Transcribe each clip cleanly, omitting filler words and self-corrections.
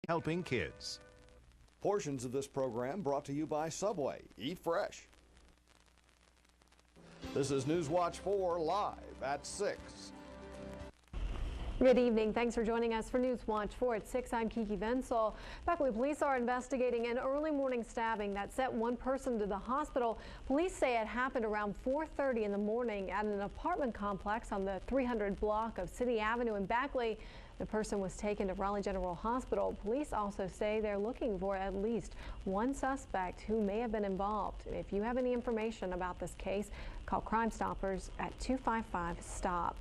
helping kids. Portions of this program brought to you by Subway. Eat fresh. This is News Watch 4 live at 6. Good evening. Thanks for joining us for News Watch 4 at 6. I'm Kiki Vensel. Beckley police are investigating an early morning stabbing that sent one person to the hospital. Police say it happened around 4:30 in the morning at an apartment complex on the 300 block of City Avenue in Beckley. The person was taken to Raleigh General Hospital. Police also say they're looking for at least one suspect who may have been involved. If you have any information about this case, call Crime Stoppers at 255-STOP.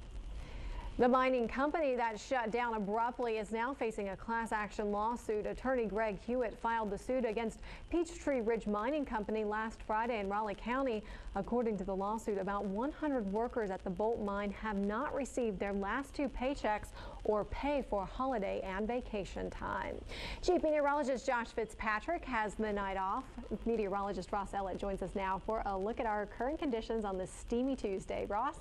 The mining company that shut down abruptly is now facing a class action lawsuit. Attorney Greg Hewitt filed the suit against Peachtree Ridge Mining Company last Friday in Raleigh County. According to the lawsuit, about 100 workers at the Bolt mine have not received their last 2 paychecks or pay for holiday and vacation time. Chief Meteorologist Josh Fitzpatrick has the night off. Meteorologist Ross Ellett joins us now for a look at our current conditions on this steamy Tuesday. Ross?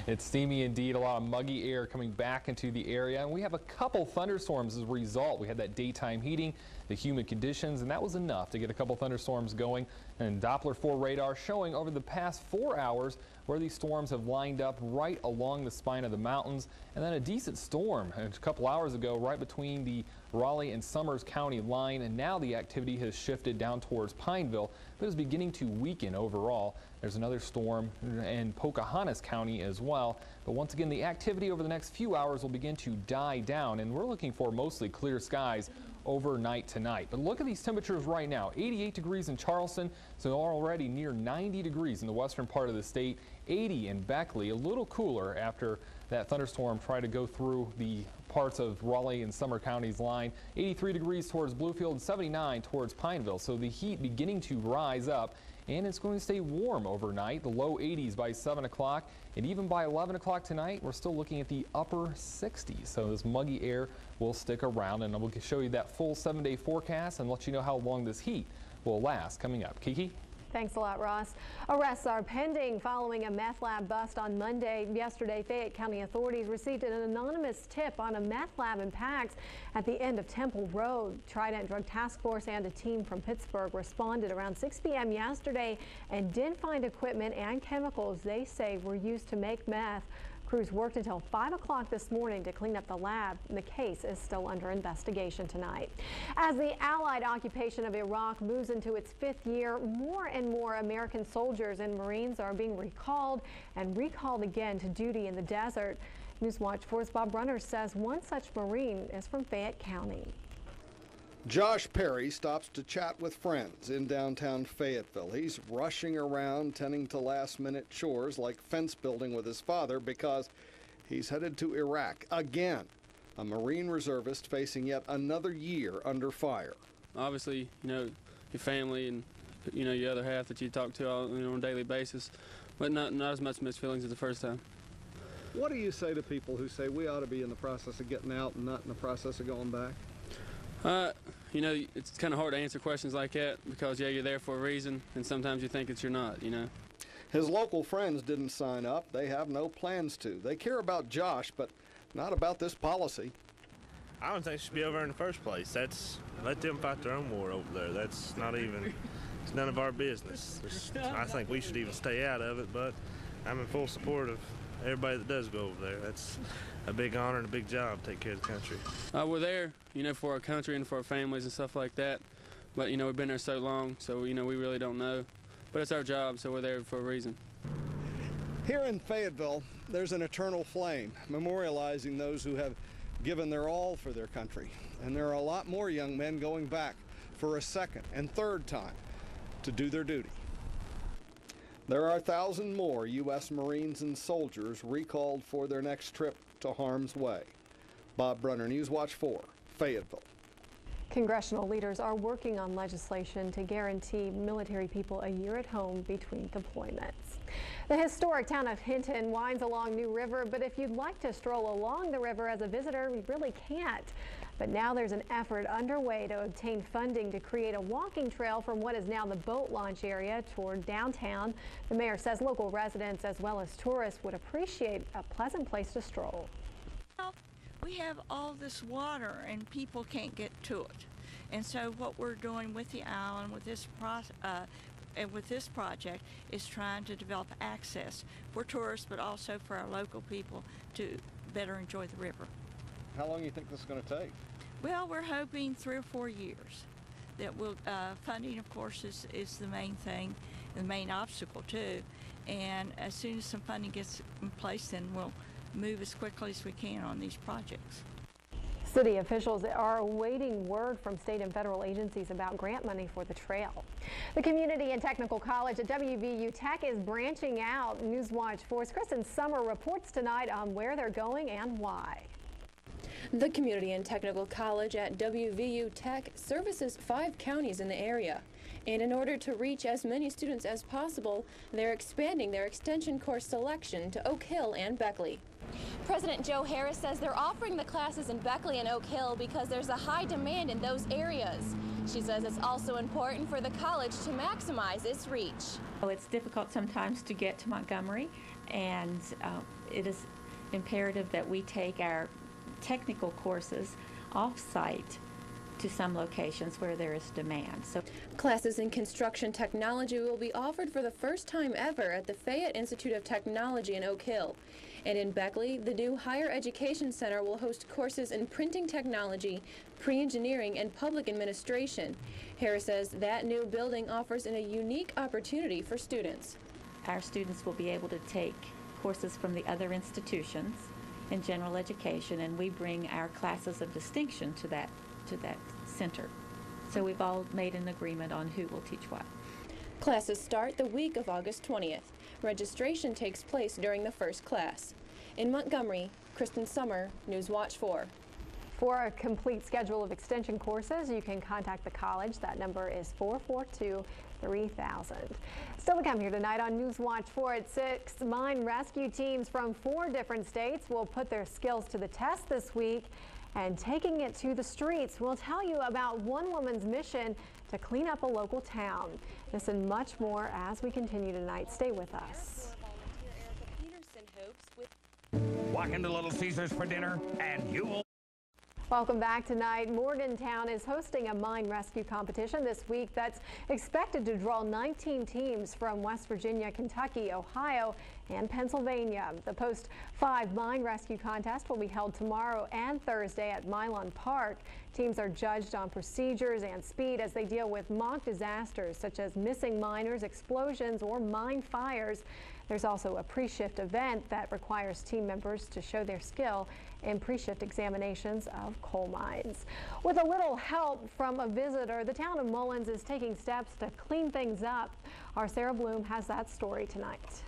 It's steamy indeed, a lot of muggy air coming back into the area, and we have a couple thunderstorms as a result. We had that daytime heating, the humid conditions, and that was enough to get a couple thunderstorms going. And Doppler 4 radar showing over the past 4 hours where these storms have lined up right along the spine of the mountains, and then a decent storm a couple hours ago right between the Raleigh and Summers County line, and now the activity has shifted down towards Pineville, but is beginning to weaken overall. There's another storm in Pocahontas County as well, but once again the activity over the next few hours will begin to die down, and we're looking for mostly clear skies overnight tonight. But look at these temperatures right now. 88 degrees in Charleston, so already near 90 degrees in the western part of the state. 80 in Beckley, a little cooler after that thunderstorm tried to go through the parts of Raleigh and Summer County's line. 83 degrees towards Bluefield, 79 towards Pineville. So the heat beginning to rise up, and it's going to stay warm overnight. The low 80s by 7 o'clock, and even by 11 o'clock tonight, we're still looking at the upper 60s. So this muggy air will stick around, and we'll show you that full 7-day forecast and let you know how long this heat will last coming up. Kiki? Thanks a lot, Ross. Arrests are pending following a meth lab bust on Monday. Yesterday, Fayette County authorities received an anonymous tip on a meth lab in Pax at the end of Temple Road. Trident Drug Task Force and a team from Pittsburgh responded around 6 p.m. yesterday and did find equipment and chemicals they say were used to make meth. Crews worked until 5 o'clock this morning to clean up the lab. The case is still under investigation tonight. As the Allied occupation of Iraq moves into its 5th year, more and more American soldiers and Marines are being recalled and recalled again to duty in the desert. Newswatch 4's Bob Brunner says one such Marine is from Fayette County. Josh Perry stops to chat with friends in downtown Fayetteville. He's rushing around tending to last-minute chores like fence building with his father because he's headed to Iraq again. A Marine reservist facing yet another year under fire. Obviously, your family and, your other half that you talk to on a daily basis, but not as much mixed feelings as the first time. What do you say to people who say we ought to be in the process of getting out and not in the process of going back? It's kind of hard to answer questions like that because, you're there for a reason, and sometimes you think you're not, His local friends didn't sign up. They have no plans to. They care about Josh, but not about this policy. I don't think it should be over in the first place. Let them fight their own war over there. That's not even, it's none of our business. I think we should even stay out of it, but I'm in full support of everybody that does go over there. That's a big honor and a big job to take care of the country. We're there, for our country and for our families and stuff like that. But, we've been there so long, so, we really don't know. But it's our job, so we're there for a reason. Here in Fayetteville, there's an eternal flame, memorializing those who have given their all for their country. And there are a lot more young men going back for a second and third time to do their duty. There are 1,000 more U.S. Marines and soldiers recalled for their next trip to harm's way. Bob Brunner, Newswatch 4, Fayetteville. Congressional leaders are working on legislation to guarantee military people a year at home between deployments. The historic town of Hinton winds along New River, but if you'd like to stroll along the river as a visitor, you really can't. But now there's an effort underway to obtain funding to create a walking trail from what is now the boat launch area toward downtown. The mayor says local residents as well as tourists would appreciate a pleasant place to stroll. we have all this water and people can't get to it. And so what we're doing with the island, with this project, is trying to develop access for tourists, but also for our local people to better enjoy the river. How long do you think this is going to take? Well, we're hoping 3 or 4 years. That will funding, of course, is the main thing, the main obstacle too. And as soon as some funding gets in place, then we'll move as quickly as we can on these projects. City officials are awaiting word from state and federal agencies about grant money for the trail. The Community and Technical College at WVU Tech is branching out. Newswatch 4's Kristen Summer reports tonight on where they're going and why. The Community and Technical College at WVU Tech services 5 counties in the area. And in order to reach as many students as possible, they're expanding their extension course selection to Oak Hill and Beckley. President Joe Harris says they're offering the classes in Beckley and Oak Hill because there's a high demand in those areas. She says it's also important for the college to maximize its reach. It's difficult sometimes to get to Montgomery, and it is imperative that we take our technical courses off-site to some locations where there is demand. So classes in construction technology will be offered for the first time ever at the Fayette Institute of Technology in Oak Hill. And in Beckley, the new Higher Education Center will host courses in printing technology, pre-engineering, and public administration. Harris says that new building offers a unique opportunity for students. Our students will be able to take courses from the other institutions in general education, and we bring our classes of distinction to that center. So we've all made an agreement on who will teach what. Classes start the week of August 20th. Registration takes place during the first class. In Montgomery, Kristen Summer, Newswatch 4. For a complete schedule of extension courses, you can contact the college. That number is 442-3000. Still to come here tonight on Newswatch 4 at 6. Mine rescue teams from 4 different states will put their skills to the test this week, and taking it to the streets. We'll tell you about one woman's mission to clean up a local town. This and much more as we continue tonight. Stay with us. Walk into Little Caesars for dinner and you will. Welcome back tonight. Morgantown is hosting a mine rescue competition this week that's expected to draw 19 teams from West Virginia, Kentucky, Ohio, and Pennsylvania. The Post 5 mine rescue contest will be held tomorrow and Thursday at Milan Park. Teams are judged on procedures and speed as they deal with mock disasters such as missing miners, explosions, or mine fires. There's also a pre-shift event that requires team members to show their skill in pre-shift examinations of coal mines. With a little help from a visitor, the town of Mullins is taking steps to clean things up. Our Sarah Bloom has that story tonight.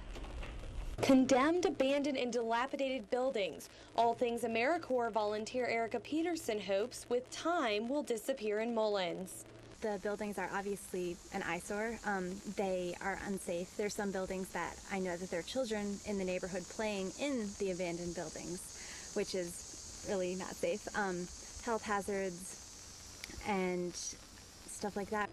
Condemned, abandoned, and dilapidated buildings. All things AmeriCorps volunteer Erica Peterson hopes with time will disappear in Mullins. The buildings are obviously an eyesore. They are unsafe. There's some buildings that I know that there are children in the neighborhood playing in the abandoned buildings, which is really not safe. Health hazards and stuff like that.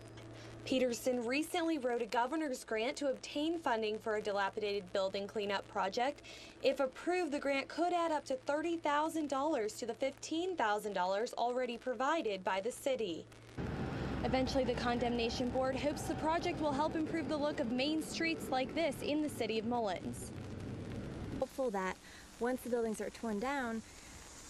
Peterson recently wrote a governor's grant to obtain funding for a dilapidated building cleanup project. If approved, the grant could add up to $30,000 to the $15,000 already provided by the city. Eventually, the Condemnation Board hopes the project will help improve the look of main streets like this in the city of Mullins. Hopeful that once the buildings are torn down,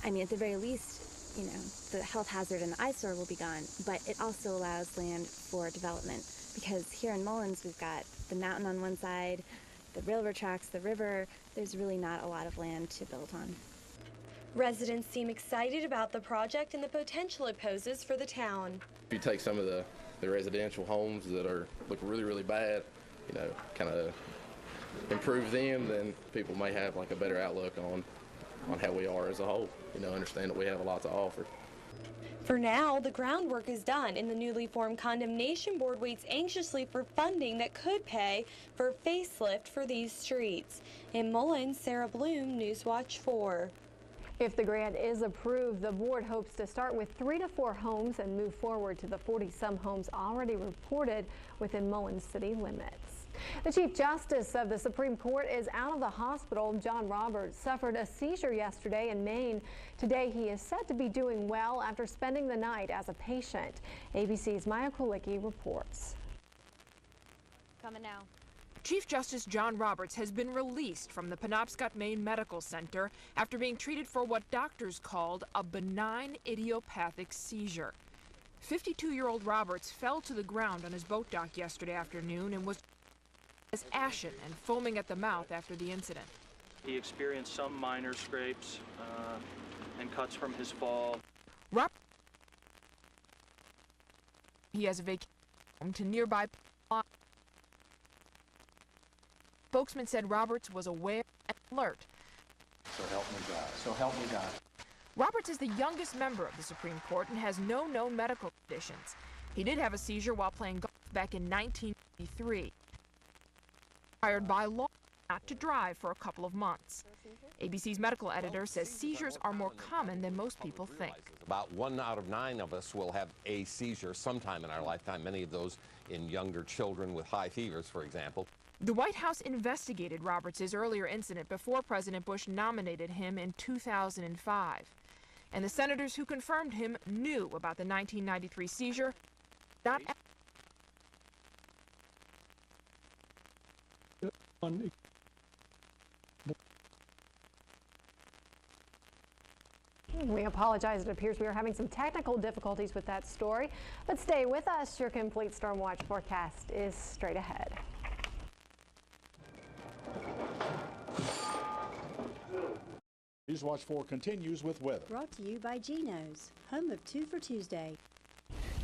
I mean, at the very least, you know, the health hazard and the eyesore will be gone, but it also allows land for development, because here in Mullins, we've got the mountain on one side, the railroad tracks, the river. There's really not a lot of land to build on. Residents seem excited about the project and the potential it poses for the town. If you take some of the residential homes that look really, really bad, you know, kind of improve them, then people may have like a better outlook on how we are as a whole. You know, understand that we have a lot to offer. For now, the groundwork is done, and the newly formed Condemnation Board waits anxiously for funding that could pay for a facelift for these streets. In Mullins, Sarah Bloom, Newswatch 4. If the grant is approved, the board hopes to start with 3 to 4 homes and move forward to the 40-some homes already reported within Mullins city limits. The Chief Justice of the Supreme Court is out of the hospital. John Roberts suffered a seizure yesterday in Maine. Today, he is said to be doing well after spending the night as a patient. ABC's Maya Kulicki reports. Coming now. Chief Justice John Roberts has been released from the Penobscot, Maine Medical Center after being treated for what doctors called a benign idiopathic seizure. 52-year-old Roberts fell to the ground on his boat dock yesterday afternoon and was ashen and foaming at the mouth after the incident. He experienced some minor scrapes and cuts from his fall. He has a vacation home to nearby. Spokesman said Roberts was aware and alert. So help me God. So help me God. Roberts is the youngest member of the Supreme Court and has no known medical conditions. He did have a seizure while playing golf back in 1993. Required by law not to drive for a couple of months. ABC's medical editor says seizures are more common than most people think. About 1 out of 9 of us will have a seizure sometime in our lifetime, many of those in younger children with high fevers, for example. The White House investigated Roberts' earlier incident before President Bush nominated him in 2005. And the senators who confirmed him knew about the 1993 seizure. We apologize. It appears we are having some technical difficulties with that story. But stay with us. Your complete storm watch forecast is straight ahead. News Watch 4 continues with weather. Brought to you by Geno's, home of 2 for Tuesday.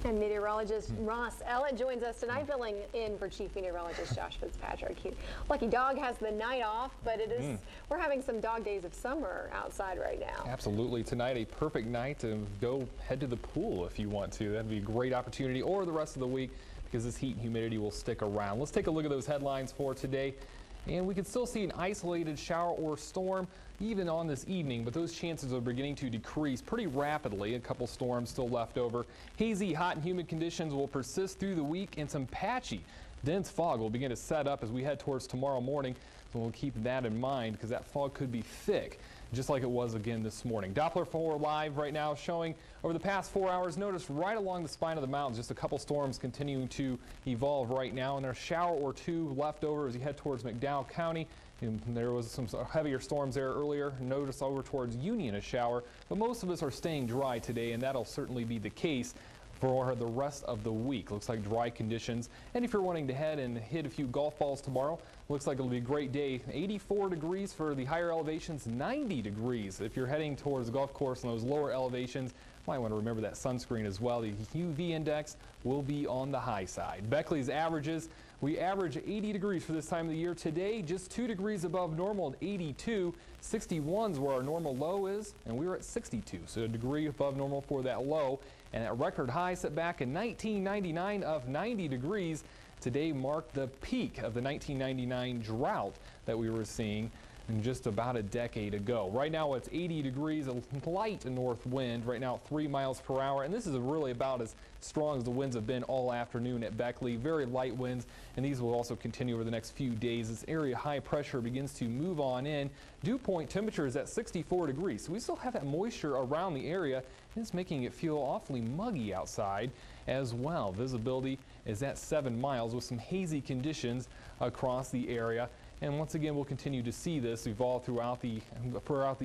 And meteorologist Ross Ellett joins us tonight, filling in for Chief Meteorologist Josh Fitzpatrick. Lucky Dog has the night off, but it is we're having some dog days of summer outside right now. Absolutely. Tonight, a perfect night to go head to the pool if you want to. That'd be a great opportunity, or the rest of the week, because this heat and humidity will stick around. Let's take a look at those headlines for today. And we can still see an isolated shower or storm even on this evening, but those chances are beginning to decrease pretty rapidly. A couple storms still left over. Hazy, hot, and humid conditions will persist through the week, and some patchy, dense fog will begin to set up as we head towards tomorrow morning. So we'll keep that in mind because that fog could be thick, just like it was again this morning. Doppler 4 live right now showing over the past 4 hours. Notice right along the spine of the mountains, just a couple storms continuing to evolve right now, and there's a shower or two left over as you head towards McDowell County. And there was some heavier storms there earlier. Notice over towards Union a shower, but most of us are staying dry today, and that'll certainly be the case for the rest of the week. Looks like dry conditions. And if you're wanting to head and hit a few golf balls tomorrow, looks like it'll be a great day. 84 degrees for the higher elevations, 90 degrees if you're heading towards the golf course in those lower elevations. Might want to remember that sunscreen as well. The UV index will be on the high side. Beckley's averages, we average 80 degrees for this time of the year. Today, just 2 degrees above normal at 82. 61's where our normal low is, and we were at 62, so a degree above normal for that low. And that record high set back in 1999 of 90 degrees. Today marked the peak of the 1999 drought that we were seeing just about a decade ago. Right now it's 80 degrees, a light north wind right now at 3 miles per hour, and this is really about as strong as the winds have been all afternoon at Beckley. Very light winds, and these will also continue over the next few days as area high pressure begins to move on in. Dew point temperature is at 64 degrees, so we still have that moisture around the area, and it's making it feel awfully muggy outside as well. Visibility is at 7 miles with some hazy conditions across the area. And once again, we'll continue to see this evolve throughout the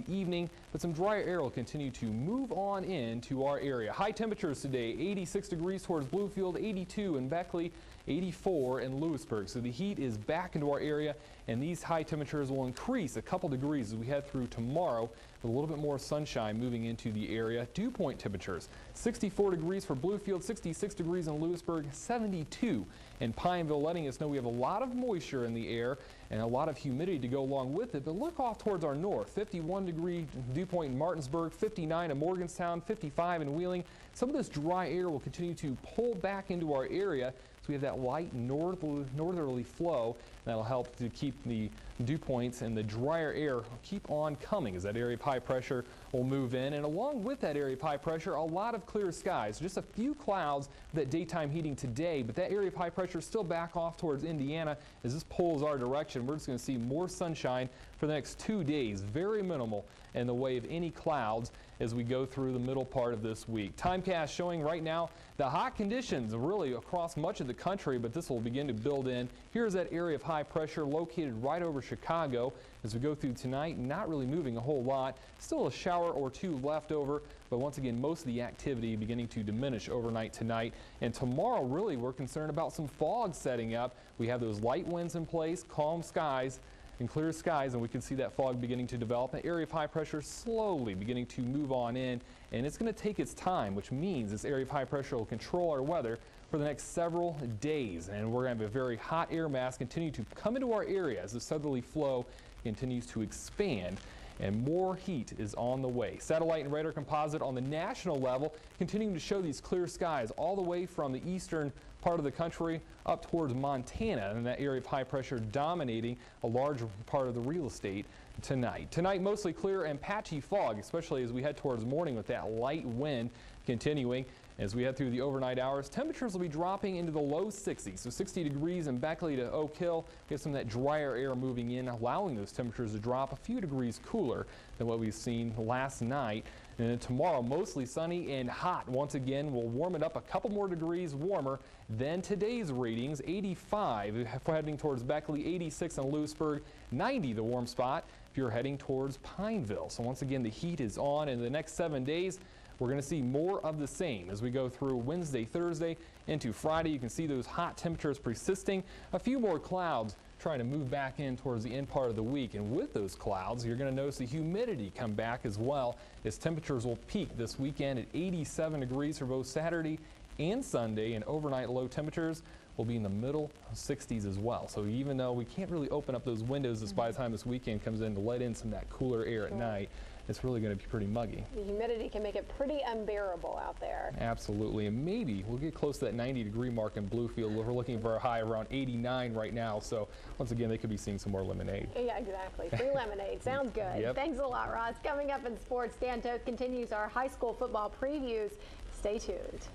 evening, but some drier air will continue to move on into our area. High temperatures today, 86 degrees towards Bluefield, 82 in Beckley, 84 in Lewisburg. So the heat is back into our area, and these high temperatures will increase a couple degrees as we head through tomorrow with a little bit more sunshine moving into the area. Dew point temperatures, 64 degrees for Bluefield, 66 degrees in Lewisburg, 72 in Pineville, letting us know we have a lot of moisture in the air and a lot of humidity to go along with it. But look off towards our north, 51 degree dew point in Martinsburg, 59 in Morgantown, 55 in Wheeling. Some of this dry air will continue to pull back into our area, so we have that light northerly flow that'll help to keep the dew points and the drier air keep on coming as that area of high pressure will move in. And along with that area of high pressure, a lot of clear skies. Just a few clouds, that daytime heating today, but that area of high pressure is still back off towards Indiana as this pulls our direction. We're just going to see more sunshine for the next 2 days. Very minimal in the way of any clouds as we go through the middle part of this week. Timecast showing right now the hot conditions really across much of the country, but this will begin to build in. Here's that area of high pressure located right over Chicago. As we go through tonight, not really moving a whole lot. Still a shower or two left over, but once again, most of the activity beginning to diminish overnight tonight. And tomorrow, really, we're concerned about some fog setting up. We have those light winds in place, calm skies, and clear skies, and we can see that fog beginning to develop. An area of high pressure slowly beginning to move on in, and it's going to take its time, which means this area of high pressure will control our weather for the next several days. And we're going to have a very hot air mass continue to come into our area as the southerly flow continues to expand, and more heat is on the way. Satellite and radar composite on the national level continuing to show these clear skies all the way from the eastern part of the country up towards Montana, and that area of high pressure dominating a large part of the real estate tonight. Tonight, mostly clear and patchy fog, especially as we head towards morning with that light wind continuing. As we head through the overnight hours, temperatures will be dropping into the low 60s, so 60 degrees in Beckley to Oak Hill. We have some of that drier air moving in, allowing those temperatures to drop a few degrees cooler than what we've seen last night. And then tomorrow, mostly sunny and hot. Once again, we'll warm it up a couple more degrees warmer than today's readings. 85 for heading towards Beckley, 86 in Lewisburg, 90 the warm spot if you're heading towards Pineville. So once again, the heat is on, and the next 7 days, we're going to see more of the same as we go through Wednesday, Thursday into Friday. You can see those hot temperatures persisting. A few more clouds trying to move back in towards the end part of the week. And with those clouds, you're going to notice the humidity come back as well, as temperatures will peak this weekend at 87 degrees for both Saturday and Sunday, and overnight low temperatures will be in the middle 60s as well. So even though we can't really open up those windows by the time this weekend comes in to let in some of that cooler air at night, it's really going to be pretty muggy. The humidity can make it pretty unbearable out there. Absolutely, and maybe we'll get close to that 90-degree mark in Bluefield. We're looking for a high around 89 right now, so once again, they could be seeing some more lemonade. Yeah, exactly. Free lemonade. Sounds good. Yep. Thanks a lot, Ross. Coming up in sports, Dan Toth continues our high school football previews. Stay tuned.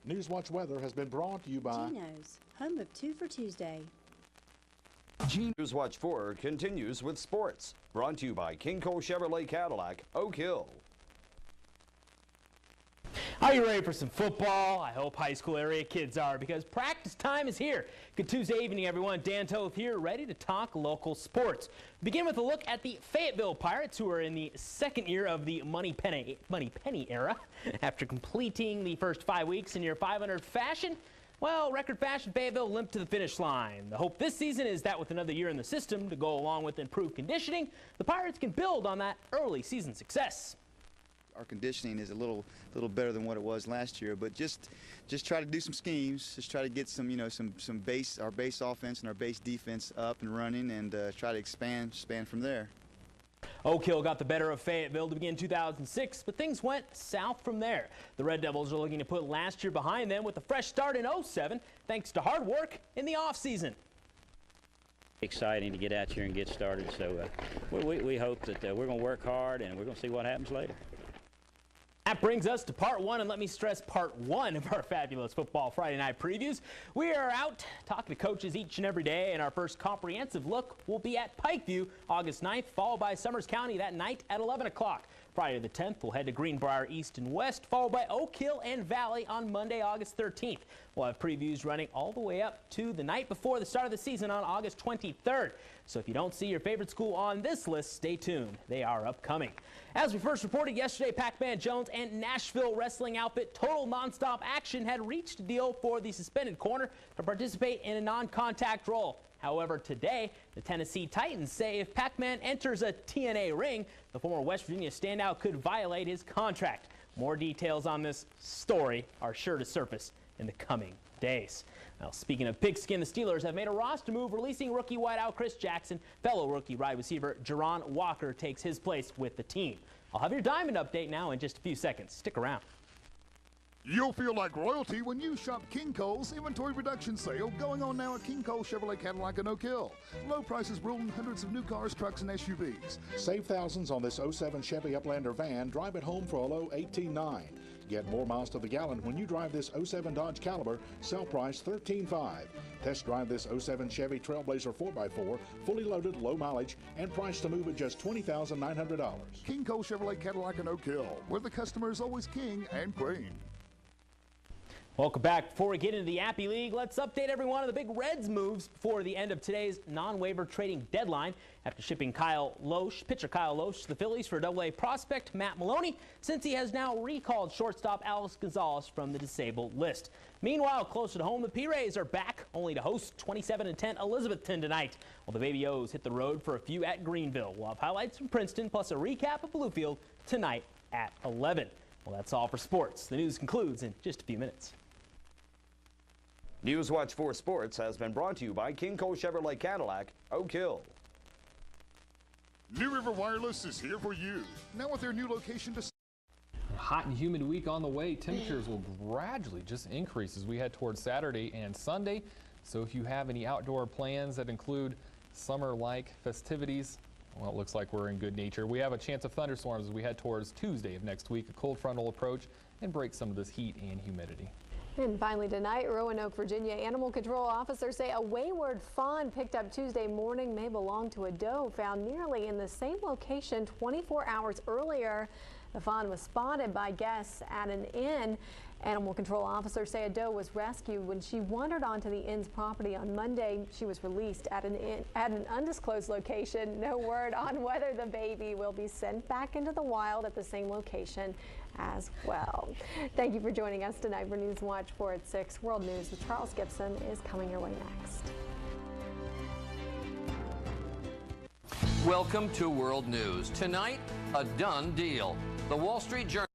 Newswatch weather has been brought to you by Geno's, home of 2 for Tuesday. Newswatch 4 continues with sports. Brought to you by King Cole Chevrolet Cadillac, Oak Hill. Are you ready for some football? I hope high school area kids are, because practice time is here. Good Tuesday evening, everyone. Dan Toth here, ready to talk local sports. Begin with a look at the Fayetteville Pirates, who are in the second year of the Money Penny era. After completing the first 5 weeks in year 500 fashion, well, record fashion, Fayetteville limped to the finish line. The hope this season is that with another year in the system to go along with improved conditioning, the Pirates can build on that early season success. Our conditioning is a little better than what it was last year, but just try to do some schemes, just try to get some our base offense and our base defense up and running, and try to expand from there. Oak Hill got the better of Fayetteville to begin 2006, but things went south from there. The Red Devils are looking to put last year behind them with a fresh start in 07, thanks to hard work in the offseason. Exciting to get out here and get started, so we hope that we're going to work hard and we're going to see what happens later. That brings us to part one, and let me stress part one of our fabulous Football Friday Night previews. We are out talking to coaches each and every day, and our first comprehensive look will be at Pikeview August 9th, followed by Summers County that night at 11 o'clock. Friday the 10th, we'll head to Greenbrier East and West, followed by Oak Hill and Valley on Monday, August 13th. We'll have previews running all the way up to the night before the start of the season on August 23rd. So if you don't see your favorite school on this list, stay tuned. They are upcoming. As we first reported yesterday, Pac-Man Jones and Nashville wrestling outfit Total Nonstop Action had reached a deal for the suspended corner to participate in a non-contact role. However, today, the Tennessee Titans say if Pac-Man enters a TNA ring, the former West Virginia standout could violate his contract. More details on this story are sure to surface in the coming days. Now, speaking of pigskin, the Steelers have made a roster move, releasing rookie wideout Chris Jackson. Fellow rookie wide receiver Jerron Walker takes his place with the team. I'll have your Diamond update now in just a few seconds. Stick around. You'll feel like royalty when you shop King Cole's inventory reduction sale going on now at King Cole Chevrolet Cadillac in Oak Hill. Low prices ruling hundreds of new cars, trucks, and SUVs. Save thousands on this 07 Chevy Uplander van. Drive it home for a low $18,900. Get more miles to the gallon when you drive this 07 Dodge Caliber, sell price $13,500. Test drive this 07 Chevy Trailblazer 4x4, fully loaded, low mileage, and priced to move at just $20,900. King Cole Chevrolet Cadillac in Oak Hill, where the customer is always king and queen. Welcome back. Before we get into the Appy League, let's update everyone on the big Reds moves before the end of today's non-waiver trading deadline. After shipping pitcher Kyle Loesch to the Phillies for AA prospect Matt Maloney, since he has now recalled shortstop Alex Gonzalez from the disabled list. Meanwhile, closer to home, the P-Rays are back, only to host 27-10 Elizabethton tonight, while the Baby O's hit the road for a few at Greenville. We'll have highlights from Princeton, plus a recap of Bluefield tonight at 11. Well, that's all for sports. The news concludes in just a few minutes. Newswatch 4 Sports has been brought to you by King Cole Chevrolet Cadillac, Oak Hill. New River Wireless is here for you. Now with their new location to... A hot and humid week on the way. Temperatures will gradually just increase as we head towards Saturday and Sunday. So if you have any outdoor plans that include summer-like festivities, well, it looks like we're in good nature. We have a chance of thunderstorms as we head towards Tuesday of next week. A cold front will approach and break some of this heat and humidity. And finally tonight, Roanoke, Virginia animal control officers say a wayward fawn picked up Tuesday morning may belong to a doe found nearly in the same location 24 hours earlier. The fawn was spotted by guests at an inn. Animal control officers say a doe was rescued when she wandered onto the inn's property on Monday. She was released at an undisclosed location. No word on whether the baby will be sent back into the wild at the same location as well. Thank you for joining us tonight for Newswatch 4 at 6. World News with Charles Gibson is coming your way next. Welcome to World News. Tonight, a done deal. The Wall Street Journal